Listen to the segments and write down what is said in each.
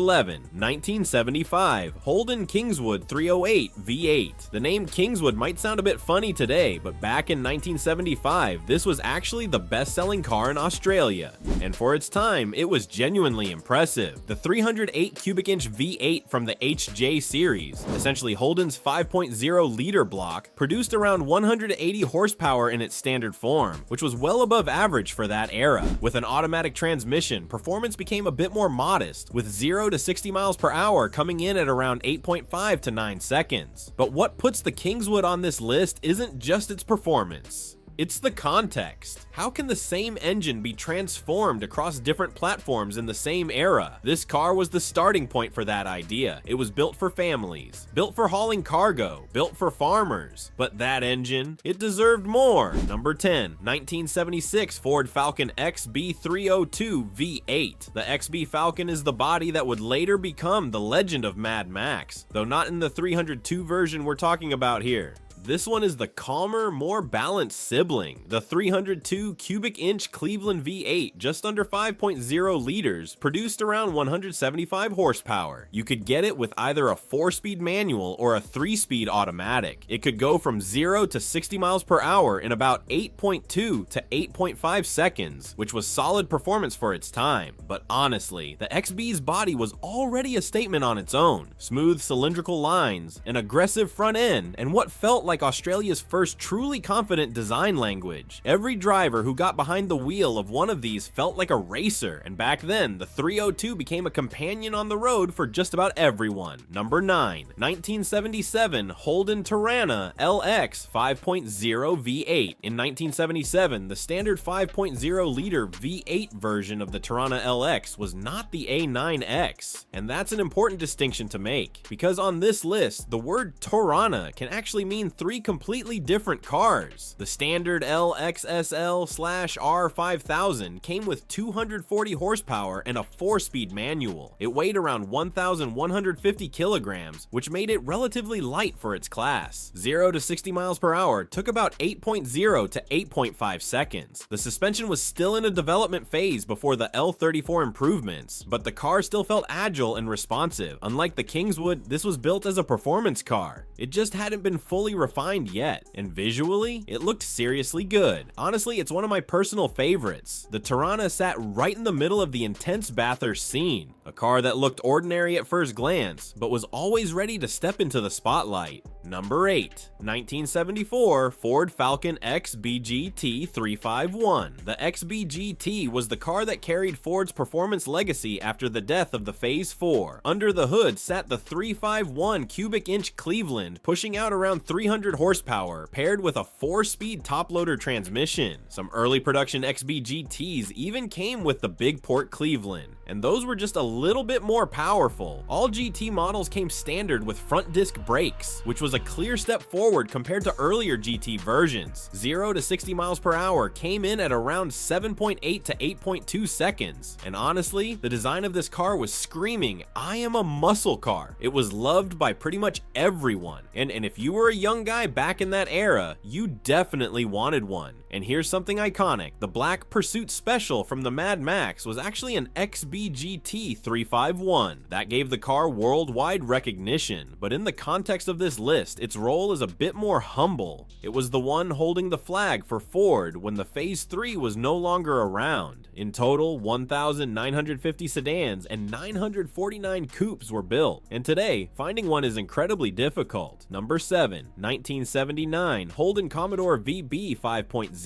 11. 1975 Holden Kingswood 308 V8. The name Kingswood might sound a bit funny today, but back in 1975, this was actually the best-selling car in Australia. And for its time, it was genuinely impressive. The 308 cubic inch V8 from the HJ series, essentially Holden's 5.0 liter block, produced around 180 horsepower in its standard form, which was well above average for that era. With an automatic transmission, performance became a bit more modest, with 0 to 60 miles per hour coming in at around 8.5 to 9 seconds. But what puts the Kingswood on this list isn't just its performance. It's the context. How can the same engine be transformed across different platforms in the same era? This car was the starting point for that idea. It was built for families, built for hauling cargo, built for farmers. But that engine, it deserved more. Number 10, 1976 Ford Falcon XB302 V8. The XB Falcon is the body that would later become the legend of Mad Max, though not in the 302 version we're talking about here. This one is the calmer, more balanced sibling. The 302 cubic inch Cleveland V8, just under 5.0 liters, produced around 175 horsepower. You could get it with either a 4-speed manual or a 3-speed automatic. It could go from 0 to 60 miles per hour in about 8.2 to 8.5 seconds, which was solid performance for its time. But honestly, the XB's body was already a statement on its own. Smooth cylindrical lines, an aggressive front end, and what felt like Australia's first truly confident design language. Every driver who got behind the wheel of one of these felt like a racer, and back then, the 302 became a companion on the road for just about everyone. Number 9. 1977 Holden Terraina LX 5.0 V8. In 1977, the standard 5.0 liter V8 version of the Terraina LX was not the A9X, and that's an important distinction to make, because on this list, the word Terraina can actually mean three completely different cars. The standard LXSL/R5000 came with 240 horsepower and a 4-speed manual. It weighed around 1,150 kilograms, which made it relatively light for its class. 0 to 60 miles per hour took about 8.0 to 8.5 seconds. The suspension was still in a development phase before the L34 improvements, but the car still felt agile and responsive. Unlike the Kingswood, this was built as a performance car. It just hadn't been fully refined yet, and visually, it looked seriously good. Honestly, it's one of my personal favorites. The Terraina sat right in the middle of the intense Bathurst scene, a car that looked ordinary at first glance, but was always ready to step into the spotlight. Number 8. 1974 Ford Falcon XBGT 351. The XBGT was the car that carried Ford's performance legacy after the death of the Phase 4. Under the hood sat the 351 cubic inch Cleveland, pushing out around 300 horsepower, paired with a 4-speed top-loader transmission. Some early production XBGTs even came with the big port Cleveland, and those were just a little bit more powerful. All GT models came standard with front disc brakes, which was a clear step forward compared to earlier GT versions. 0 to 60 miles per hour came in at around 7.8 to 8.2 seconds, and honestly, the design of this car was screaming, "I am a muscle car." It was loved by pretty much everyone, and if you were a young guy back in that era, you definitely wanted one. And here's something iconic. The Black Pursuit Special from the Mad Max was actually an XBGT 351. That gave the car worldwide recognition, but in the context of this list, its role is a bit more humble. It was the one holding the flag for Ford when the Phase 3 was no longer around. In total, 1,950 sedans and 949 coupes were built, and today, finding one is incredibly difficult. Number 7. 1979 Holden Commodore VB 5.0.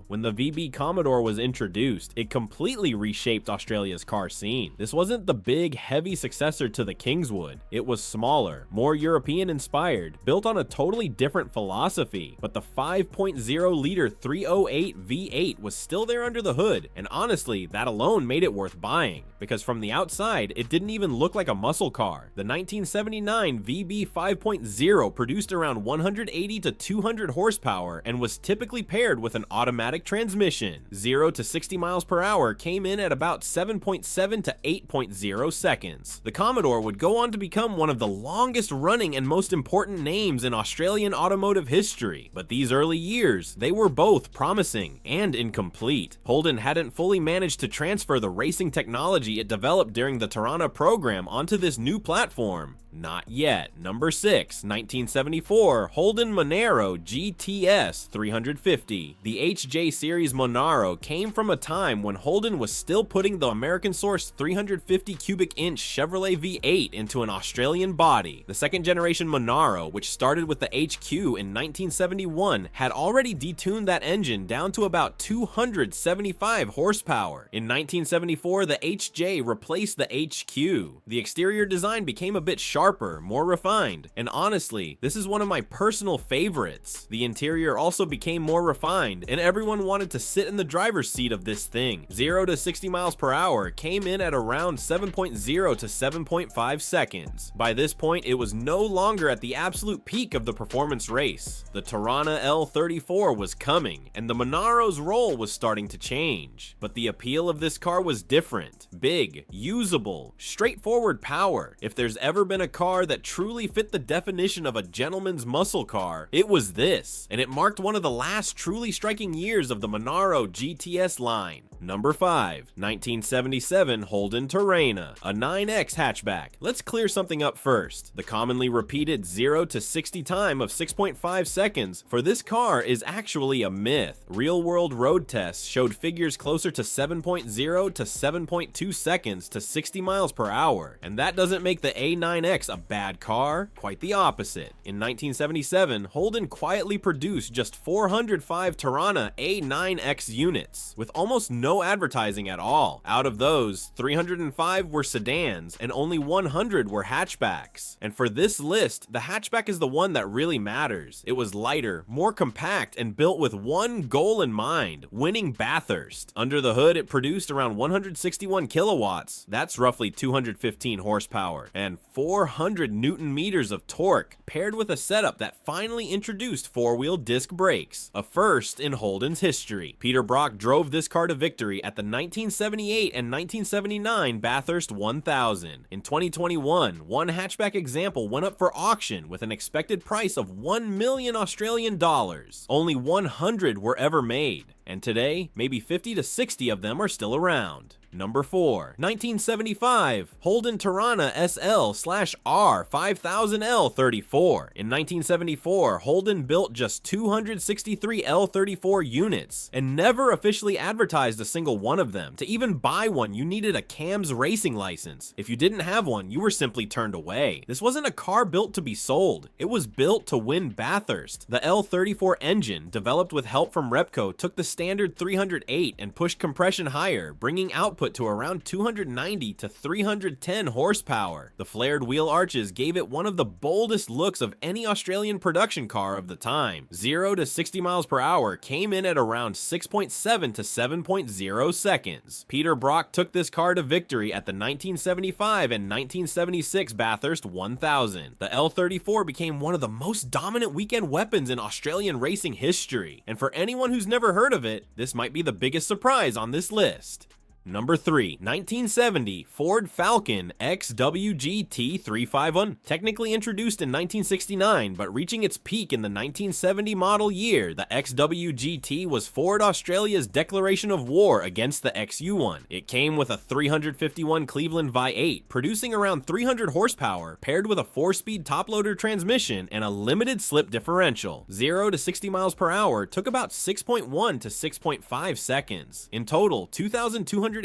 When the VB Commodore was introduced, it completely reshaped Australia's car scene. This wasn't the big, heavy successor to the Kingswood. It was smaller, more European-inspired, built on a totally different philosophy, but the 5.0 liter 308 V8 was still there under the hood, and honestly, that alone made it worth buying, because from the outside, it didn't even look like a muscle car. The 1979 VB 5.0 produced around 180 to 200 horsepower and was typically paired with an automatic transmission. 0 to 60 miles per hour came in at about 7.7 8.7 to 8.0 seconds. The Commodore would go on to become one of the longest running and most important names in Australian automotive history, but these early years, they were both promising and incomplete. Holden hadn't fully managed to transfer the racing technology it developed during the Terraina program onto this new platform. Not yet. Number 6, 1974, Holden Monaro GTS 350. The HJ series Monaro came from a time when Holden was still putting the American-sourced 350 cubic inch Chevrolet V8 into an Australian body. The second generation Monaro, which started with the HQ in 1971, had already detuned that engine down to about 275 horsepower. In 1974, the HJ replaced the HQ. The exterior design became a bit sharper, more refined, and honestly, this is one of my personal favorites. The interior also became more refined, and everyone wanted to sit in the driver's seat of this thing. 0 to 60 miles per hour came in at around 7.0 to 7.5 seconds. By this point, it was no longer at the absolute peak of the performance race. The Terraina L34 was coming, and the Monaro's role was starting to change. But the appeal of this car was different. Big, usable, straightforward power. If there's ever been a car that truly fit the definition of a gentleman's muscle car, it was this, and it marked one of the last truly striking years of the Monaro GTS line. Number 5, 1977 Holden Terraina, a 9X hatchback. Let's clear something up first. The commonly repeated 0 to 60 time of 6.5 seconds for this car is actually a myth. Real-world road tests showed figures closer to 7.0 to 7.2 seconds to 60 miles per hour, and that doesn't make the A9X a bad car, quite the opposite. In 1977, Holden quietly produced just 405 Terraina A9X units, with almost no advertising at all. Out of those, 305 were sedans, and only 100 were hatchbacks. And for this list, the hatchback is the one that really matters. It was lighter, more compact, and built with one goal in mind, winning Bathurst. Under the hood, it produced around 161 kilowatts, that's roughly 215 horsepower, and 400 newton meters of torque, paired with a setup that finally introduced four-wheel disc brakes, a first in Holden's history. Peter Brock drove this car to victory at the 1978 and 1979 Bathurst 1000. In 2021, one hatchback example went up for auction with an expected price of 1 million Australian dollars. Only 100 were ever made, and today, maybe 50 to 60 of them are still around. Number 4, 1975 Holden Terraina SL/R 5000 L34. In 1974, Holden built just 263 L34 units and never officially advertised a single one of them. To even buy one, you needed a CAMS racing license. If you didn't have one, you were simply turned away. This wasn't a car built to be sold. It was built to win Bathurst. The L34 engine, developed with help from Repco, took the standard 308 and pushed compression higher, bringing output to around 290 to 310 horsepower. The flared wheel arches gave it one of the boldest looks of any Australian production car of the time. 0 to 60 miles per hour came in at around 6.7 to 7.0 seconds. Peter Brock took this car to victory at the 1975 and 1976 Bathurst 1000. The L34 became one of the most dominant weekend weapons in Australian racing history, and for anyone who's never heard of it, this might be the biggest surprise on this list. Number 3, 1970 Ford Falcon XWGT 351. Technically introduced in 1969, but reaching its peak in the 1970 model year, the XWGT was Ford Australia's declaration of war against the XU1. It came with a 351 Cleveland V8, producing around 300 horsepower, paired with a 4-speed top-loader transmission and a limited slip differential. 0 to 60 miles per hour took about 6.1 to 6.5 seconds. In total, 2,287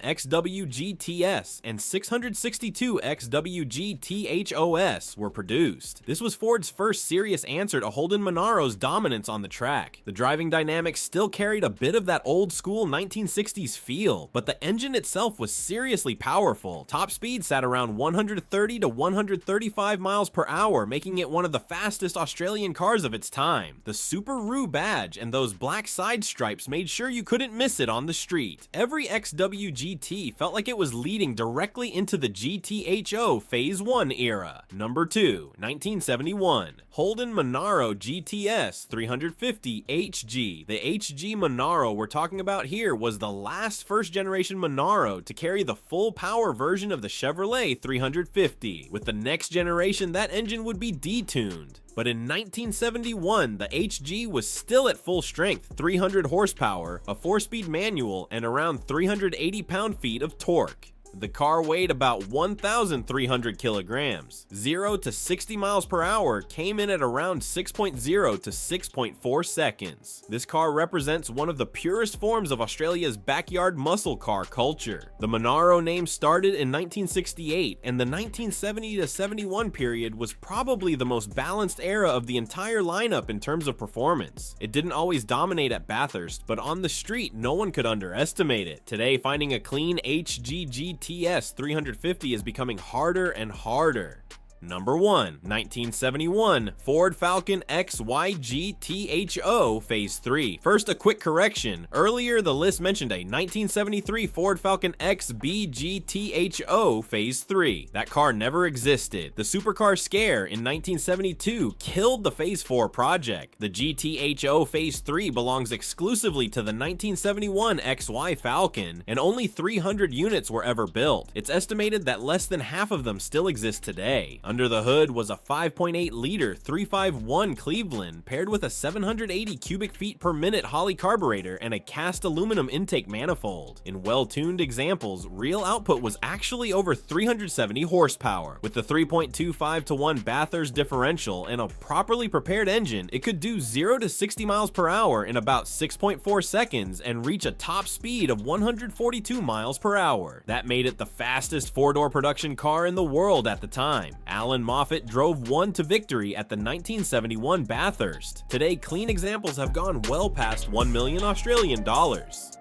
XWGTS and 662 XWGTHOS were produced. This was Ford's first serious answer to Holden Monaro's dominance on the track. The driving dynamics still carried a bit of that old school 1960s feel, but the engine itself was seriously powerful. Top speed sat around 130 to 135 miles per hour, making it one of the fastest Australian cars of its time. The Subaru badge and those black side stripes made sure you couldn't miss it on the street. Every XW GT felt like it was leading directly into the GTHO Phase 1 era. Number 2, 1971, Holden Monaro GTS 350 HG. The HG Monaro we're talking about here was the last first-generation Monaro to carry the full power version of the Chevrolet 350. With the next generation, that engine would be detuned. But in 1971, the HG was still at full strength, 300 horsepower, a 4-speed manual, and around 380 pound-feet of torque. The car weighed about 1,300 kilograms. 0 to 60 miles per hour came in at around 6.0 to 6.4 seconds. This car represents one of the purest forms of Australia's backyard muscle car culture. The Monaro name started in 1968, and the 1970 to 71 period was probably the most balanced era of the entire lineup in terms of performance. It didn't always dominate at Bathurst, but on the street, no one could underestimate it. Today, finding a clean HG GTS 350 is becoming harder and harder. Number 1, 1971, Ford Falcon XYG THO Phase 3. First, a quick correction. Earlier, the list mentioned a 1973 Ford Falcon XBG THO Phase 3. That car never existed. The supercar scare in 1972 killed the Phase 4 project. The GTHO Phase 3 belongs exclusively to the 1971 XY Falcon, and only 300 units were ever built. It's estimated that less than half of them still exist today. Under the hood was a 5.8-liter 351 Cleveland paired with a 780 cubic feet per minute Holley carburetor and a cast aluminum intake manifold. In well-tuned examples, real output was actually over 370 horsepower. With the 3.25 to 1 Bathurst differential and a properly prepared engine, it could do 0 to 60 miles per hour in about 6.4 seconds and reach a top speed of 142 miles per hour. That made it the fastest four-door production car in the world at the time. Alan Moffat drove one to victory at the 1971 Bathurst. Today, clean examples have gone well past $1 million Australian dollars.